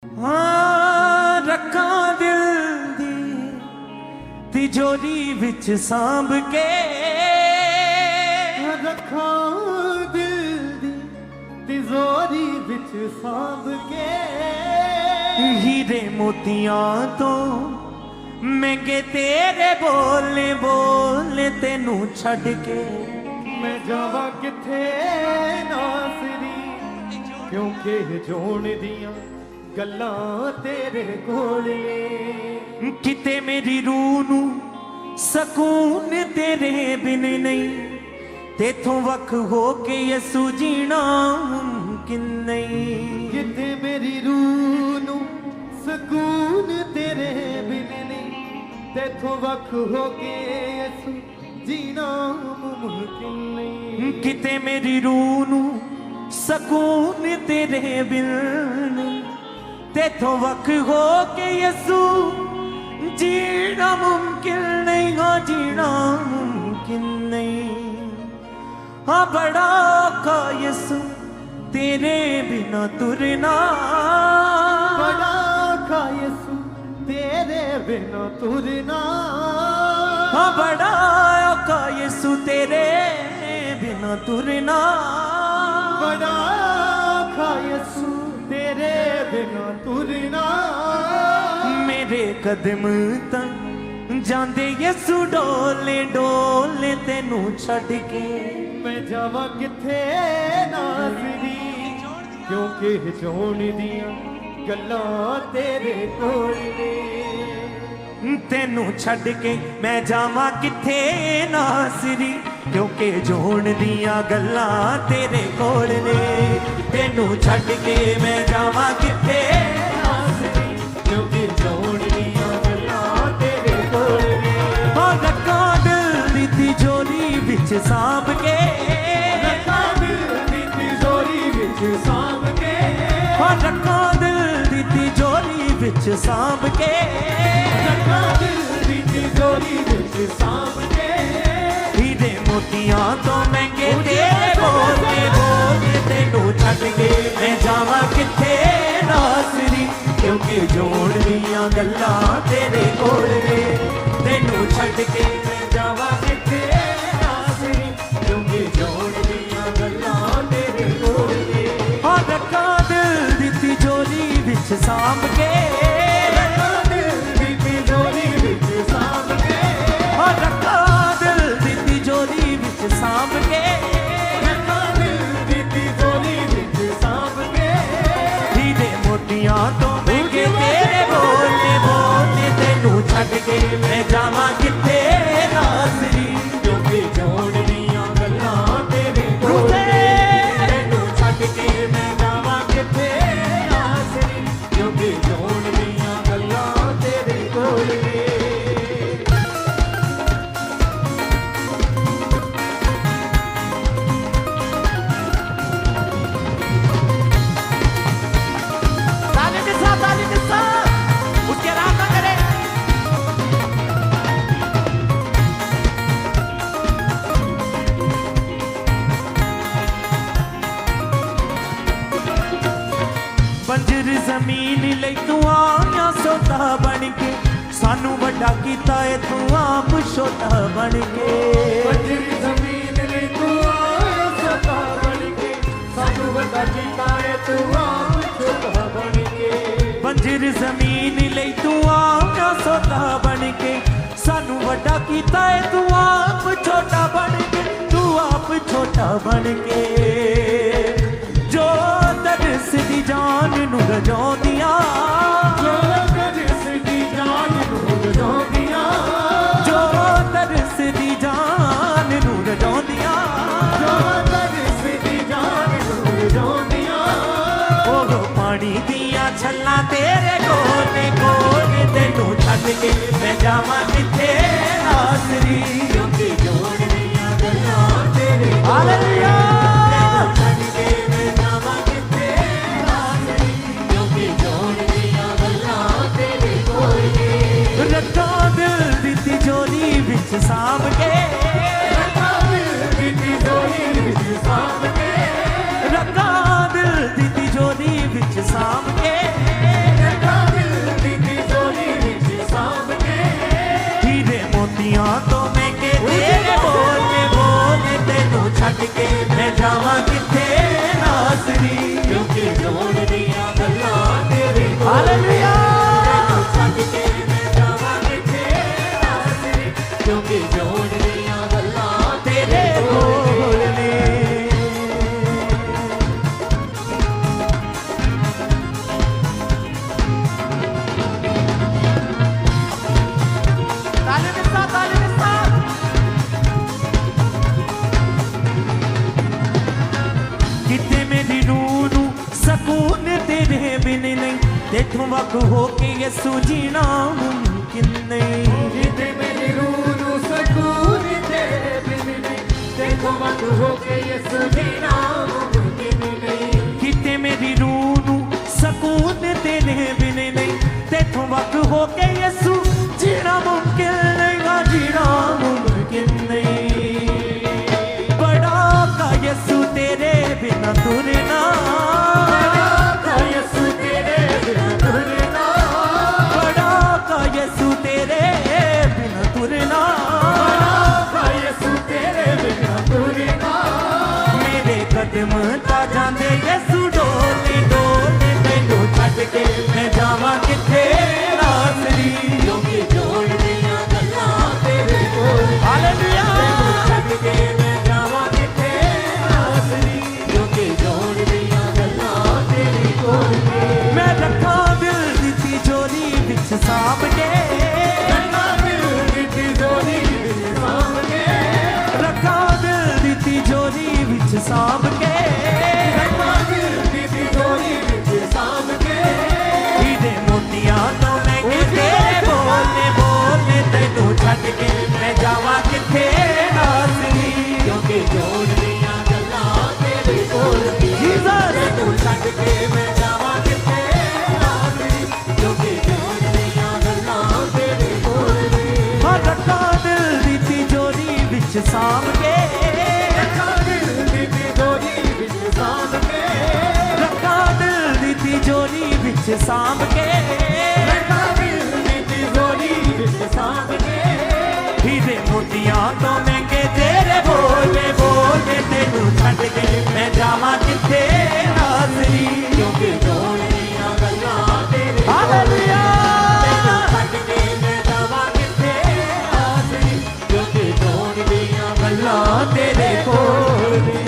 हाँ रखा दिल दी तिजोरी विच सांभ के, रखा दिल दी तिजोरी विच सांभ के। हीरे मोतियां तो महंगे तेरे बोले बोले तेनू छड़ के। मैं जावा किथे नासरी क्योंकि जोन दियां गल्लां तेरे कोल ने। किते मेरी रूह नू सकून तेरे बिन नहीं, तेथों वख हो के यसू जीना मुमकिन नहीं। किते मेरी रूह नू सकून तेरे बिन नहीं, तेथों वख हो के यसू जीना मुमकिन नहीं। किते मेरी रूह नू सकून तेरे बिन नहीं, तेथों वख हो के यसू जीना मुमकिन नहीं। हाँ जीना मुमकिन नहीं। हाँ बड़ा औखा यसू तेरे बिना तुरना, बड़ा औखा यसू तेरे बिना तुरना। हाँ बड़ा औखा यसू तेरे बिना तुरना, बड़ा औखा यसू तेरे बिना तुरना। मेरे कदम तक जांदे यसू डोले डोले तेनू छड़ के। मैं जावा किथे नासरी क्योंकि जोन दियां गल्लां तेरे कोल ने। तेनू छड़ के मैं जावा किथे नासरी क्योंकि जोन दियां गल्लां तेरे कोल ने। तेनू छड़ के मैं जावा किथे नासरी क्योंकि जोन दियां गल्लां तेरे कोल ने। हाँ रखा दिल दी तिजोरी विच सांभ के, रखा दिल दी तिजोरी विच सांभ के। हाँ रखा दिल दी तिजोरी विच सांभ के, रखा दिल दी तिजोरी विच सांभ के। हीरे मोतियां तो महंगे तेरे बोले बोले तेनू छड़ के मैं जावा किथे नासरी क्योंकि जोड़ दियां गल्लां तेरे कोल ने। तेनू छड़ के मैं जावा किथे नासरी क्योंकि जोड़ दियां गल्लां तेरे कोल ने। हाँ रखा दिल दी तिजोरी विच सांभ के, रखा दिल दी तिजोरी विच सांभ के। हाँ रखा दिल दी तिजोरी विच सांभ के। रखा दिल दी तिजोरी विच सांभ के। हीरे मोतियां तो महंगे तेरे बोले बोले तेनू छड़ के मैं जावा किथे नासरी क्योंकि जोड़ दियां गल्लां तेरे कोल रुके। ने। तैनू छड्ड के मैं जावां किथे नासरी क्योंकि जोड़ दियां गल्लां तेरे कोल ने। ताली मिसा उसके आराम ना करे। बंजर जमीन लई तू आया सोता बन के, सानू वड्डा कीता है तू आप छोटा बन के। बंजरी ज़मीन ने तू आया सता बन के, सानू वड्डा कीता है तू आप छोटा बन के। बंजर जमीन लई तू आया सोता बन के, सानू वड्डा कीता है तू आप छोटा बन के। तू आप छोटा बन के जो दरस दी जान नू रजाउंदियां, जो दरस दी जान नू रजाउंदियां, जो दरस दी जान नू रजाउंदियां, जो दरस दी जान नू रजाउंदियां। ओ पानी दियां छल्लां तेरे कोने कोने तेनू छड्ड के मैं जावां किथे नासरी क्योंकि जोड़ दियां गल्लां तेरे कोल ने। हालेलुया। तैनू छड्ड के मैं जावां किथे नासरी क्योंकि जोड़ दियां गल्लां तेरे कोल ने। रखा दिल दी तिजोरी विच सांभ के, रखा दिल दी तिजोरी विच सांभ के। रखा दिल दी तिजोरी विच सांभ के। तेथों वक हो के यसू जीना मुमकिन नहीं जिथे मेरी रूह नू सकून तेरे बिन नहीं देखो वक्त हो के यसू जीना मुमकिन नहीं किते मेरी रूह नू सकून तेरे बिन नहीं तेथों वक हो के यसू जीना मुमकिन नहीं गा जीना मुमकिन नहीं बड़ा का यसू तेरे बिना तुरना यसू तेरे बिन तुरना बड़ा का यसू तेरे बिना तुरना यसू तेरे बिन तुरना मेरे कदम ता जांदे यसू डोले डोले तैनू छड्ड के मैं जावां किथे नासरी क्योंकि जोड़ दियां गल्लां तेरे कोल हालेलुया छड्ड के मैं जावां किथे नासरी क्योंकि जोड़ दियां गल्लां तेरे कोल मैं रखा दिल दी तिजोरी विच सांभ के रखा दिल दी तिजोरी विच सांभ के रखा दिल दी तिजोरी विच सांभ के रखा दिल दी तिजोरी विच सांभ के हीरे मोतियां तो महंगे तेरे बोलने बोलने तैनू छड्ड के मैं जावां किथे नासरी क्योंकि जोड़ दियां गल्लां तेरे कोल जीसस तैनू छड्ड के मैं जावां किथे नासरी क्योंकि जोड़ दियां गल्लां तेरे कोल हाँ रखा दिल दी तिजोरी विच सांभ के रखा दिल दी तिजोरी विच सांभ के रखा दिल दी तिजोरी विच सांभ के रखा दिल दी तिजोरी विच सांभ के हीरे मोतियां तो महंगे तेरे बोलने बोलने तैनू छड्ड के मैं जावां किथे नासरी क्योंकि जोड़ दियां गल्लां तेरे हालेलुया छड्ड के मैं जावां किथे नासरी क्योंकि जोड़ दियां गल्लां तेरे कोल ने।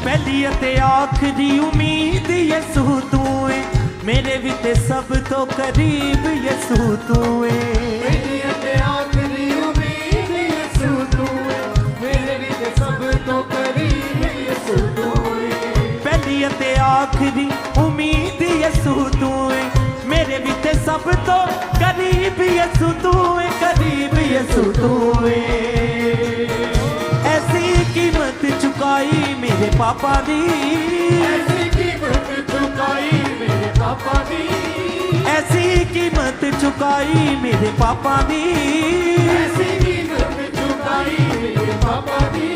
पहली अते आखरी उम्मीद यसू तू है मेरे भी ते सब तो करीब यसू तू है मेरी अते आखरी उम्मीद यसू तू है मेरे भी ते सब तो करीब यसू तू है पहली अते आखरी उम्मीद यसू तू है मेरे भी ते सब तो करीब यसू तू है करीब यसू तू है ऐसी कीमत चुकाई मेरे पापा दी ऐसी कीमत चुकाई मेरे पापा दी ऐसी कीमत चुकाई मेरे पापा दी ऐसी कीमत चुकाई मेरे पापा दी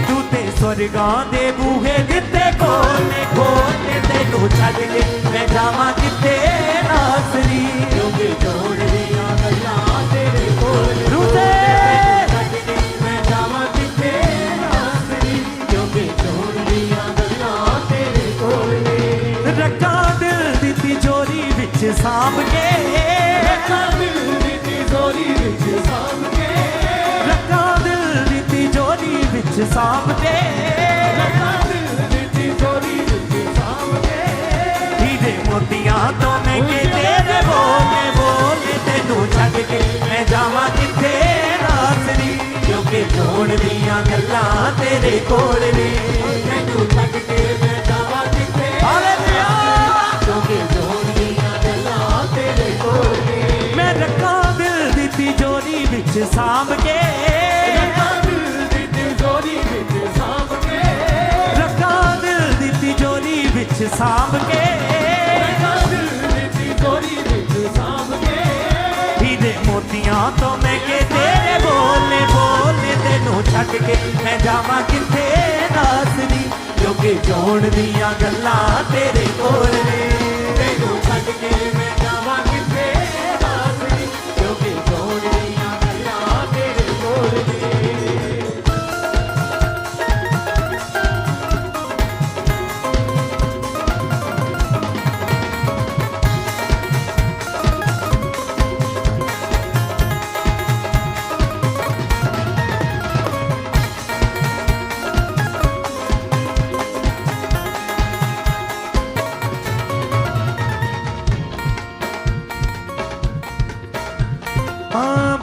तू ते स्वर्गां दे बूहे दिते खोलने खोलने तैनू छड्ड के मैं जावां किथे नासरी क्योंकि जोड़ दियां गल्लां तेरे कोल रुते छड्ड के मैं जावां किथे नासरी क्योंकि जोड़ दियां गल्लां तेरे कोल रखा दिल दी तिजोरी विच सांभ के रखा दिल दी तिजोरी विच सांभ के रखा दिल दी तिजोरी विच सांभ के रखा दिल दी तिजोरी विच सांभ के हीरे मोतियां तो महंगे तेरे बोलने बोलने तैनू छड्ड के मैं जावां किथे नासरी क्योंकि जोड़ दियां गल्लां तेरे कोल ने तैनू छड्ड के मैं जावां किथे हालेलुया क्योंकि जोड़ दियां गल्लां तेरे कोल मैं रखा दिल दी तिजोरी विच सांभ के रखा दिल दी तिजोरी विच सांभ के रखा दिल दी तिजोरी विच सांभ के रखा दिल दी तिजोरी विच सांभ के हीरे मोतियां तो महंगे तेरे बोलने बोलने तैनू छड्ड के मैं जावां किथे नासरी क्योंकि जोड़ दियां गल्लां तेरे कोल ने तैनू छड्ड के मैं जावां किथे नासरी क्योंकि जोड़ दियां गल्लां तेरे कोल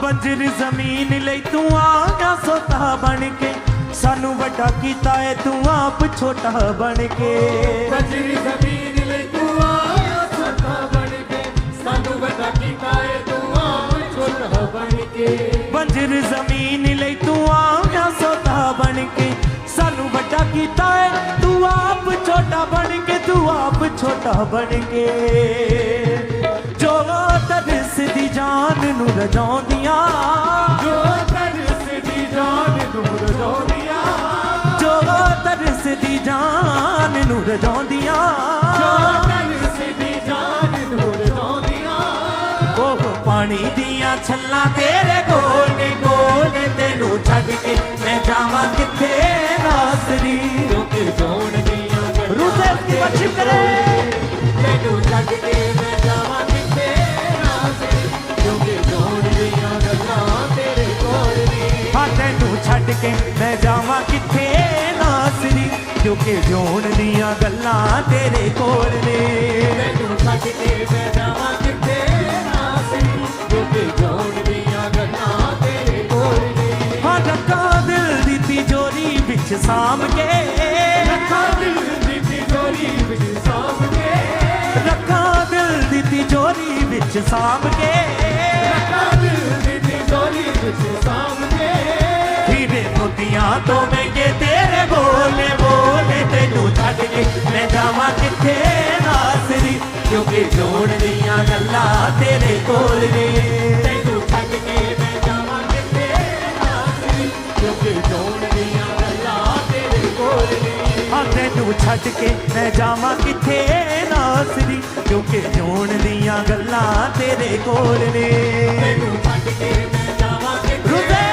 बंजर जमीन लई तू आया सोता बन के सानू वड्डा कीता है तू आप छोटा बन के बजरी जमीन ले तू आया छोटा बन के सानू वड्डा कीता है तू आप छोटा बन के बंजर जमीन लई तू आया सोता बन के सानू वड्डा कीता है तू आप छोटा बन के तू आप छोटा बन के जो तरस दी जान नू रजाउंदियां जो तरस दी जान नू रजाउंदियां जो तरस दी जान नू रजाउंदियां जो तरस दी जान नू रजाउंदियां ओह पानी दियां छल्लां तेरे गोले गोले तेनू छड्ड के मैं जावां किथे नासरी क्योंकि जोड़ दियां रूसे की वर्शिप करे तेनू छड्ड के मैं जावां किथे नासरी क्योंकि जोड़ दियां गल्लां तेरे कोल ने हाँ तेनू छड्ड के मैं जावां किथे नासरी क्योंकि जोड़ दियां गल्लां तेरे कोल ने तेनू छड्ड के मैं जावां किथे नासरी क्योंकि जोड़ दियां गल्लां तेरे कोल ने हाँ रखा दिल दी तिजोरी विच साम के रखा दिल दी तिजोरी विच साਂਭ के रखा दिल दी तिजोरी विच साम के रखा दिल दी तिजोरी विच साਂਭ के हीरे मोतियां तो महंगे तेरे बोले बोले तेनू छड्ड के मैं जावां किथे नासरी क्योंकि जोड़ दियां गल्लां तेरे कोल ने तेनू छड्ड के मैं जावां किथे नासरी क्योंकि जोड़ दियां गल्लां तेरे कोल ने हाँ तेनू छड्ड के मैं जावां किथे नासरी क्योंकि जोड़ दियां गल्लां तेरे कोल ने तेनू छड्ड के मैं जावां किथे रुपे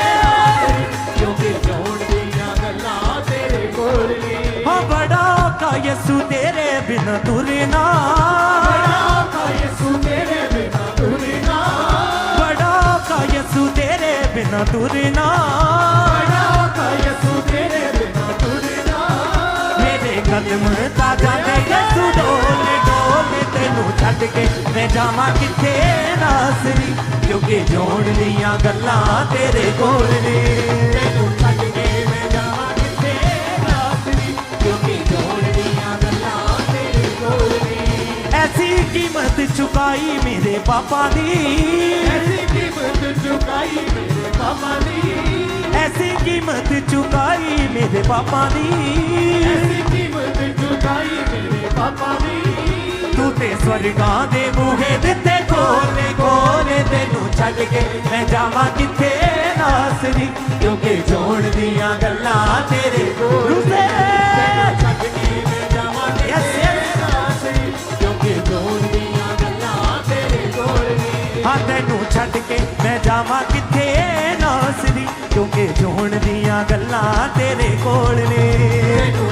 क्योंकि जोड़ दियां गल्लां तेरे कोल ने हाँ बड़ा का यसू तेरे बिना तुरना बड़ा का यीशु तेरे बिना तुरना बड़ा का यसू तेरे बिना तुरना बड़ा का यीशु तेरे बिना तुरना मेरे कदम ता जाते यसू डोले डोले तेनू छड्ड के मैं जावां किथे नासरी क्योंकि जोड़ दियां गल्लां तेरे कोल ने तेनू छड्ड के मैं जावां किथे नासरी क्योंकि जोड़ दियां गल्लां तेरे कोल ने ऐसी कीमत चुकाई मेरे पापा दी ऐसी कीमत चुकाई मेरे पापा ने ऐसी कीमत चुकाई मेरे पापा दी ऐसी कीमत चुकाई मेरे पापा ने तू ते स्वर्गां दे बूहे दिते खोले खोले तेनू छड्ड के मैं जावां किथे नासरी क्योंकि जोड़ दियां गल्लां तेरे कोल ने छड्ड के मैं जावां किथे नासरी क्योंकि जोड़ दियां गल्लां तेरे कोल ने हाँ तेनू छड्ड के मैं जावां किथे नासरी क्योंकि जोड़ दियां गल्लां तेरे कोल ने तेनू